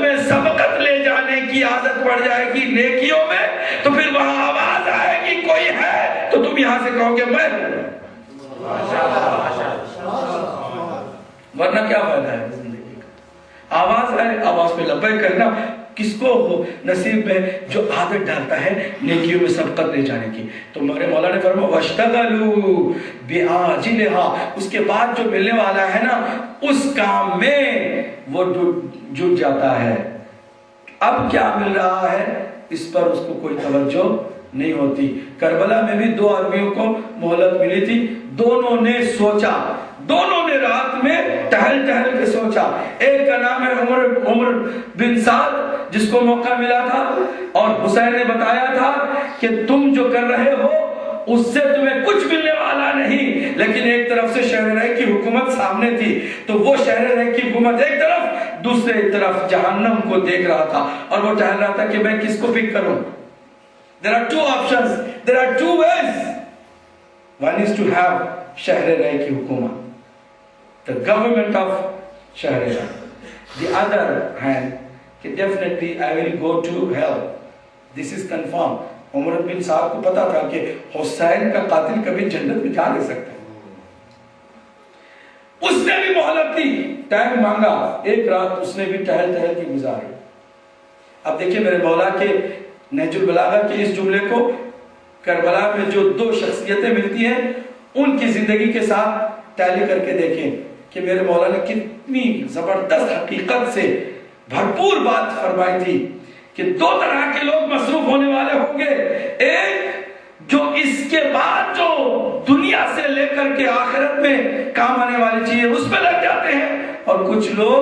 تمہیں سبقت لے جانے کی عادت پڑ جائے گی نیکیوں میں، تو پھر وہاں آواز آئے گی کوئی ہے تو تم یہاں سے کہو گے میں ہوں، ورنہ کیا فائدہ ہے زندگی کا؟ آواز آئے، آواز پہ لبیک کرنا کس کو نصیب میں جو عادت ڈالتا ہے نیکیوں میں سبقت لے جانے کی۔ تو میرے مولا نے فرمایا وَاشْتَغَلُوا بِعَاجِلِهَا، اس کے بعد جو ملنے والا ہے نا اس کام میں وہ جٹ جاتا ہے۔ اب کیا مل رہا ہے اس پر اس کو کوئی توجہ نہیں ہوتی۔ کربلا میں بھی 2 آدمیوں کو مہلت ملی تھی، دونوں نے سوچا، دونوں نے رات میں ٹہل کے سوچا۔ ایک کا نام ہے عمر بن سعد جس کو موقع ملا تھا اور حسین نے بتایا تھا کہ تم جو کر رہے ہو اس سے تمہیں کچھ ملنے والا نہیں، لیکن ایک طرف سے شہر رہ کی حکومت سامنے تھی تو وہ شہر رہ کی حکومت ایک طرف، دوسرے طرف جہنم کو دیکھ رہا تھا اور وہ ٹہل رہا تھا کہ میں کس کو پک کروں۔ There are 2 options, there are 2 ways. One is to have شہر رہ کی حکومت، the government of شہر رہ. The other hand, کہ definitely I will go to hell. This is confirmed. عمر بن صاحب کو پتا تھا کہ حسین کا قاتل کبھی جنت میں جا نہیں سکتا۔ اس نے بھی مہلت دی، ٹائم مانگا، ایک رات اس نے بھی ٹہل کے گزاری۔ اب دیکھیں میرے مولا کے نہج البلاغہ کے اس جملے کو کربلا میں جو 2 شخصیتیں ملتی ہیں ان کی زندگی کے ساتھ ٹیلی کر کے دیکھیں کہ میرے مولا نے کتنی زبردست حقیقت سے بھرپور بات فرمائی تھی کہ 2 طرح کے لوگ مصروف ہونے والے ہوں گے، ایک جو اس کے بعد جو دنیا سے لے کر کے آخرت میں کام آنے والی چیزیں اس پہ لگ جاتے ہیں، اور کچھ لوگ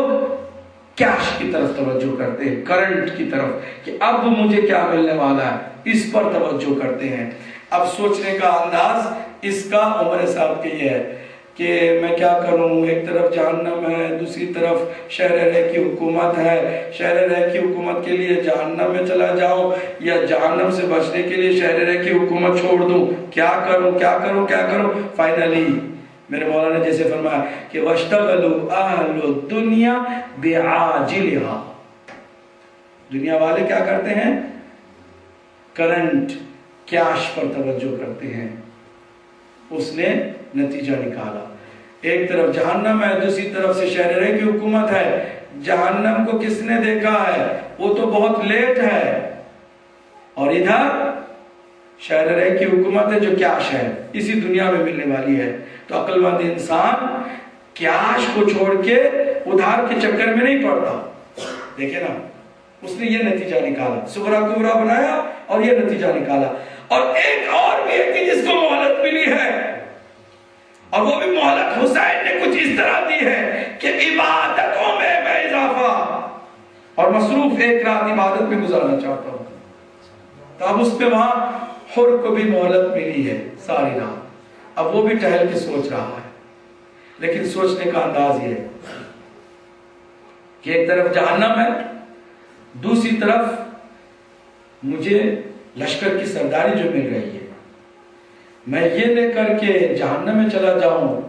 کیش کی طرف توجہ کرتے ہیں، کرنٹ کی طرف کہ اب مجھے کیا ملنے والا ہے اس پر توجہ کرتے ہیں۔ اب سوچنے کا انداز اس کا عمر صاحب کے یہ ہے کہ میں کیا کروں، ایک طرف جہنم ہے، دوسری طرف شہر رہ کی حکومت ہے، شہر رہ کی حکومت کے لیے جہنم میں چلا جاؤں یا جہنم سے بچنے کے لیے شہر رہ کی حکومت چھوڑ دوں، کیا کروں۔ فائنلی میرے مولا نے جیسے فرمایا کہ وَاشْتَغَلُوا أَهْلُ الدُّنْيَا بِعَاجِلِهَا، دنیا والے کیا کرتے ہیں، کرنٹ کیش پر توجہ کرتے ہیں۔ اس نے نتیجہ نکالا، ایک طرف جہنم ہے، دوسری طرف سے شہر رہ کی حکومت ہے۔ جہنم کو کس نے دیکھا ہے، وہ تو بہت لیٹ ہے، اور ادھر شہر رہ کی حکومت ہے جو کیش ہے، اسی دنیا میں ملنے والی ہے۔ تو عقل مند انسان کیش کو چھوڑ کے ادھار کے چکر میں نہیں پڑتا۔ دیکھیں نا، اس نے یہ نتیجہ نکالا، صغرا کبرا بنایا اور یہ نتیجہ نکالا۔ اور ایک اور بھی ہے جس کو مہلت ملی ہے، اور وہ بھی مہلت حسین نے کچھ اس طرح دی ہے کہ عبادتوں میں اضافہ، اور مصروف ایک رات عبادت میں گزارنا چاہتا ہوں۔ تو اب اس پہ وہاں حر کو بھی مہلت ملی ہے ساری رات، اب وہ بھی ٹہل کے سوچ رہا ہے، لیکن سوچنے کا انداز یہ ہے کہ ایک طرف جہنم ہے، دوسری طرف مجھے لشکر کی سرداری جو مل رہی ہے، میں یہ لے کر کے جہنم میں چلا جاؤں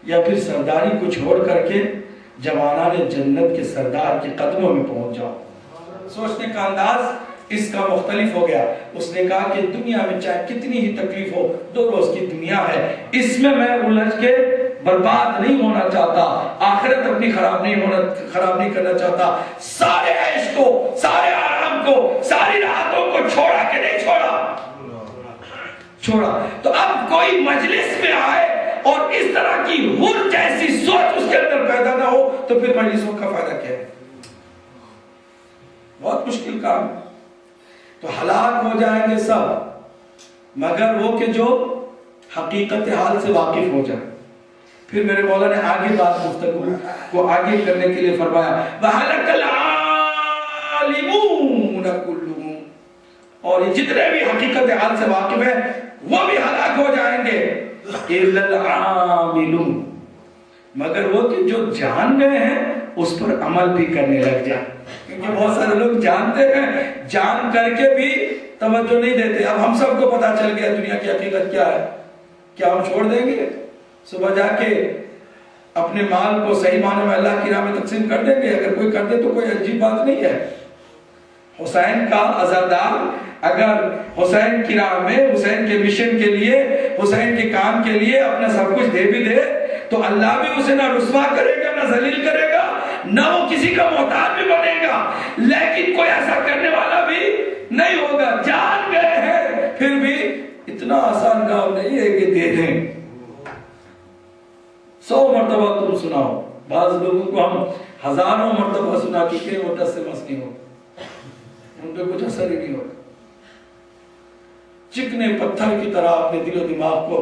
یا پھر سرداری کو چھوڑ کر کے جوانان جنت کے سردار کے قدموں میں پہنچ جاؤں۔ سوچنے کا انداز اس کا مختلف ہو گیا۔ اس نے کہا کہ دنیا میں چاہے کتنی ہی تکلیف ہو، 2 روز کی دنیا ہے، اس میں الجھ کے برباد نہیں ہونا چاہتا، آخرت اپنی خراب نہیں کرنا چاہتا۔ سارے عیش کو، سارے آرام کو، ساری راحتوں کو چھوڑا کہ نہیں چھوڑا۔ تو اب کوئی مجلس میں آئے اور اس طرح کی حر جیسی سوچ اس کے اندر پیدا نہ ہو تو پھر مجلسوں کا فائدہ کیا ہے؟ بہت مشکل کام ہے۔ تو ہلاک ہو جائیں گے سب مگر وہ کہ جو حقیقت حال سے واقف ہو جائے۔ پھر میرے مولا نے آگے بات گفتگو کو آگے کرنے کے لیے فرمایا وَهَلَكَ الْعَالِمُونَ كُلُّهُمْ، اور یہ جتنے بھی حقیقت حال سے واقف ہیں وہ بھی ہلاک ہو جائیں گے، إِلَّا الْعَامِلُونَ، مگر وہ کہ جو جان گئے ہیں اس پر عمل بھی کرنے لگ جائیں۔ کیونکہ بہت سارے لوگ جانتے ہیں، جان کر کے بھی توجہ نہیں دیتے۔ اب ہم سب کو پتا چل گیا دنیا کی حقیقت کیا ہے، کیا ہم چھوڑ دیں گے؟ صبح جا کے اپنے مال کو صحیح معنی میں اللہ کی راہ میں تقسیم کر دیں گے. اگر کوئی کر دے تو کوئی عجیب بات نہیں ہے. حسین کا عزادار اگر حسین کی راہ میں، حسین کے مشن کے لیے، حسین کے کام کے لیے اپنا سب کچھ دے بھی دے تو اللہ بھی اسے نہ رسوا کرے گا، نہ ذلیل کرے گا، نہ وہ کسی کا محتاج بھی بنے گا. لیکن کوئی ایسا کرنے والا بھی نہیں ہوگا. جان گئے ہیں پھر بھی اتنا آسان کام نہیں ہے کہ دے دیں. 100 مرتبہ تم سناؤ، بعض لوگوں کو ہم ہزاروں مرتبہ سنا کہ وہ 10 سے مس نہیں ہو، ان پہ کچھ اثر ہی نہیں ہوتا. چکنے پتھر کی طرح اپنے دل و دماغ کو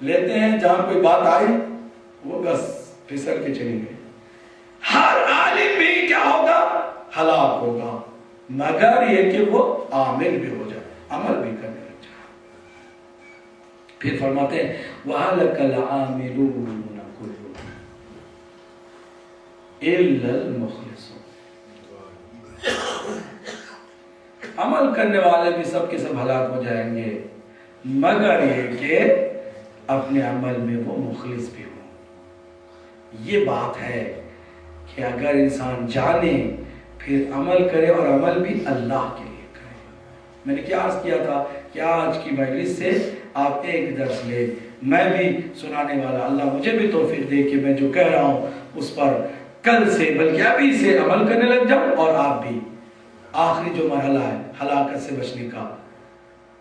لیتے ہیں، جہاں کوئی بات آئی وہ بس پھسل کے چلی گئی. ہر عالم بھی کیا ہوگا؟ ہلاک ہوگا، مگر یہ کہ وہ عامل بھی ہو جائے، عمل بھی کرنے لگ جائے. پھر فرماتے ہیں وَهَلَكَ الْعَامِلُونَ كُلُّهُمْ إِلَّا الْمُخْلِصُونَ. عمل کرنے والے بھی سب کے سب ہلاک ہو جائیں گے، مگر یہ کہ اپنے عمل میں وہ مخلص بھی ہوں. یہ بات ہے کہ اگر انسان جانے پھر عمل کرے، اور عمل بھی اللہ کے لیے کرے. میں نے کیا عرض کیا تھا کہ آج کی مجلس سے آپ ایک درس لے، میں بھی سنانے والا، اللہ مجھے بھی توفیق دے کہ میں جو کہہ رہا ہوں اس پر کل سے بلکہ ابھی سے عمل کرنے لگ جاؤں، اور آپ بھی. آخری جو مرحلہ ہے ہلاکت سے بچنے کا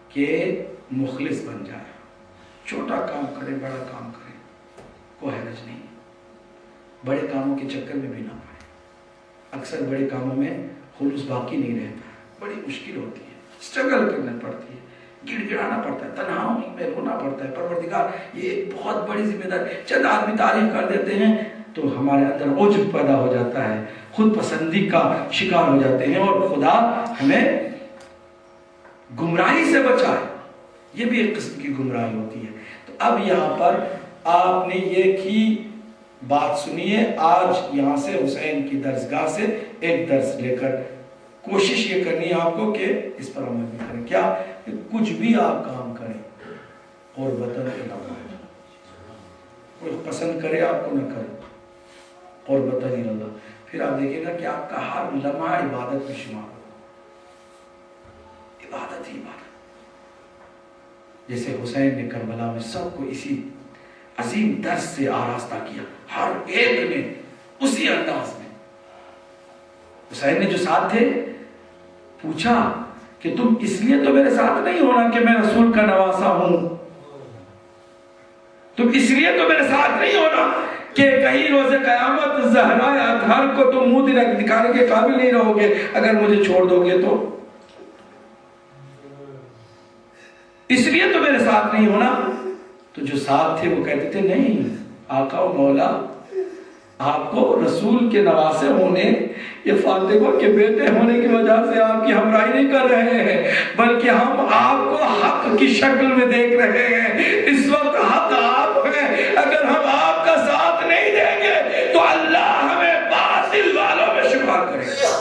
کہ مخلص بن جائے. چھوٹا کام کرے، بڑا کام کرے، کوئی حرج نہیں. بڑے کاموں کے چکر میں بھی نہ پڑے. اکثر بڑے کاموں میں خلوص باقی نہیں رہتا، بڑی مشکل ہوتی ہے، اسٹرگل کرنا پڑتی ہے، گڑ گڑانا پڑتا ہے، تنہائی میں رونا پڑتا ہے. پروردگار یہ ایک بہت بڑی ذمہ داری. چند آدمی تعریف کر دیتے ہیں تو ہمارے اندر عجب پیدا ہو جاتا ہے، خود پسندی کا شکار ہو جاتے ہیں، اور خدا ہمیں گمراہی سے بچائے. یہ بھی ایک قسم کی گمراہی ہوتی ہے. تو اب یہاں پر آپ نے یہ کی بات سنیے. آج یہاں سے حسین کی درسگاہ سے ایک درس لے کر کوشش یہ کرنی ہے آپ کو کہ اس پر عمل بھی کریں. کیا کہ کچھ بھی آپ کام کریں اور وطن کے نہ کریں، کوئی پسند کرے آپ کو نہ کرے، اور وطن ہی اللہ. پھر آپ دیکھیں گا کہ آپ کا ہر لمحہ عبادت میں شمار ہوگا. عبادت ہی عبادت. جیسے حسین نے کربلا میں سب کو اسی عظیم درس سے آراستہ کیا، ہر ایک نے اسی انداز میں. حسین نے جو ساتھ تھے پوچھا کہ تم اس لیے تو میرے ساتھ نہیں ہونا کہ میں رسول کا نواسا ہوں، تم اس لیے تو میرے ساتھ نہیں ہونا کہ کہیں روز قیامت زہرا اطہر کو تم منہ دکھانے کے قابل نہیں رہو گے اگر مجھے چھوڑ دو گے تو. اس لیے تو میرے ساتھ نہیں ہونا. تو جو ساتھ تھے وہ کہتے تھے نہیں آقا و مولا، آپ کو رسول کے نواسے ہونے یا فاطمہ کے بیٹے ہونے کی وجہ سے آپ کی ہمراہی نہیں کر رہے ہیں، بلکہ ہم آپ کو حق کی شکل میں دیکھ رہے ہیں. اس وقت حق آپ ہیں. اگر ہم آپ کا ساتھ نہیں دیں گے تو اللہ ہمیں باطل والوں میں شمار کرے گا.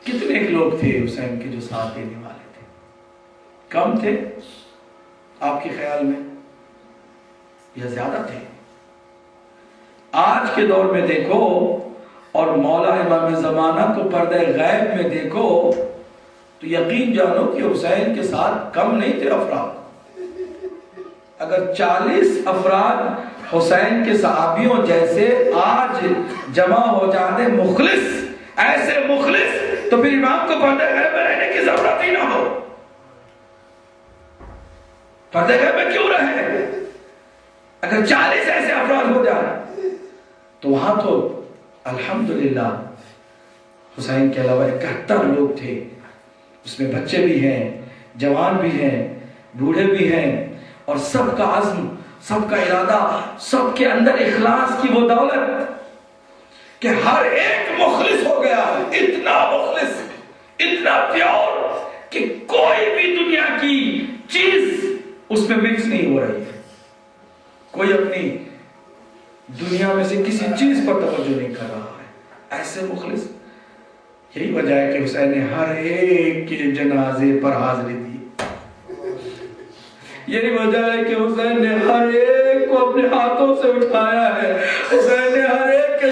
کتنے لوگ تھے حسین کے جو ساتھ دینے والے تھے؟ کم تھے آپ کے خیال میں یا زیادہ تھے؟ آج کے دور میں دیکھو اور مولا امام زمانہ کو پردہ غیب میں دیکھو تو یقین جانو کہ حسین کے ساتھ کم نہیں تھے افراد. اگر 40 افراد حسین کے صحابیوں جیسے آج جمع ہو جانے مخلص، ایسے مخلص، تو پھر امام کو پردہ غیب میں رہنے کی ضرورت ہی نہ ہو. پردہ غیب میں کیوں رہے؟ اگر 40 ایسے افراد ہو جائے تو وہاں تو الحمدللہ حسین کے علاوہ 71 لوگ تھے. اس میں بچے بھی ہیں، جوان بھی ہیں، بوڑھے بھی ہیں، اور سب کا عزم، سب کا ارادہ، سب کے اندر اخلاص کی وہ دولت کہ ہر ایک مخلص ہو گیا. اتنا مخلص، اتنا پیور کہ کوئی بھی دنیا کی چیز اس میں مکس نہیں ہو رہی ہے. کوئی اپنی دنیا میں سے کسی چیز پر توجہ نہیں کر رہا ہے. ایسے مخلص. یہی وجہ ہے کہ حسین نے ہر ایک کے جنازے پر حاضری دی. یہی وجہ ہے کہ حسین نے ہر ایک کو اپنے ہاتھوں سے اٹھایا ہے، حسین نے ہر ایک کے